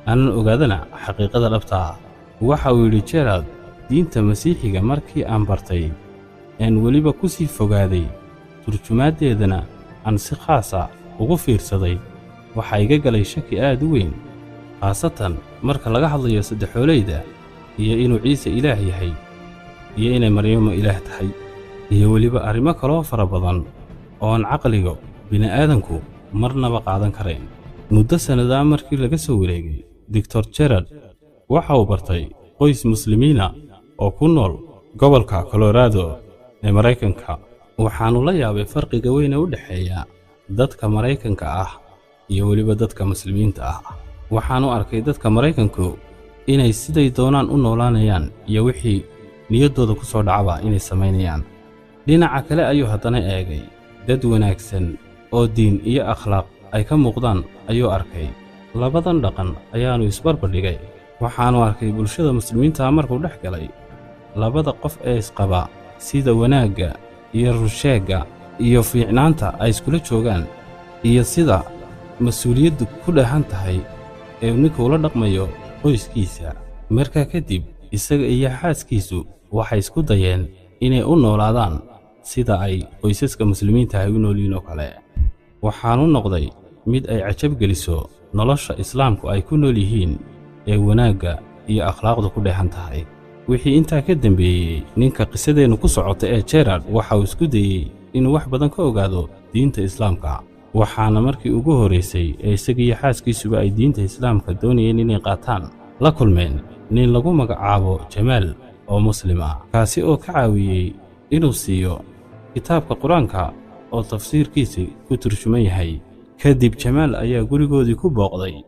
aanan ogaadana xaqiiqada dhabta ah. Waxa uu yidhi Gerald, diinta Masiixiga markii aan bartay aan weliba ku sii fogaaday turjumaaddeedana aan si khaas ah ugu fiirsaday, waxa iga galay shaki aad u weyn, khaasatan marka laga hadlayo saddexoolayda iyo inuu Ciise Ilaah yahay iyo inay Maryamo Ilaah tahay, iyo weliba arrimo kaloo fara badan oo aan caqliga bini'aadanku marnaba qaadan karayn. Muddo sanada markii laga soo wareegay, Dr. Gerald waxa uu bartay qoys muslimiina oo ku nool gobolka Colorado ee Mareykanka. Waxaanu la yaabay farqiga weyn ee u dhexeeya dadka Mareykanka ah iyo weliba dadka muslimiinta ah. Waxaanu arkay dadka Mareykanku inay siday doonaan u noolaanayaan iyo wixii niyaddooda ku soo dhacaba inay samaynayaan. Dhinaca kale ayuu haddana eegay dad wanaagsan oo diin iyo akhlaaq ay ka muuqdaan ayuu arkay. Labadan dhaqan ayaanu isbarbardhigay. Waxaanu arkay bulshada muslimiinta markuu dhex galay labada qof ee isqaba sida wanaagga iyo rusheega iyo fiicnaanta ay iskula joogaan, iyo sida mas'uuliyaddu ku dhahan tahay ee ninku ula dhaqmayo qoyskiisa. Markaa kadib, isaga iyo xaaskiisu waxay isku dayeen inay u noolaadaan sida ay qoysaska muslimiinta ay u noolyihiin oo kale. Waxaanu noqday mid ay cajab geliso nolosha islaamku ay ku nool yihiin ee wanaagga iyo akhlaaqdu ku dheehan tahay. Wixii intaa ka dambeeyey, ninka qisadeennu ku socota ee Gerald waxa uu isku dayey inuu wax badan ka ogaado diinta islaamka. Waxaana markii ugu horeysay ee isaga iyo xaaskiisuba ay diinta islaamka doonayeen inay qaataan la kulmeen nin lagu magacaabo Jamaal oo muslim ah, kaasi oo ka caawiyey inuu siiyo kitaabka Quraanka oo tafsiirkiisa ku turjuman yahay. Kadib Jamaal ayaa gurigoodii ku booqday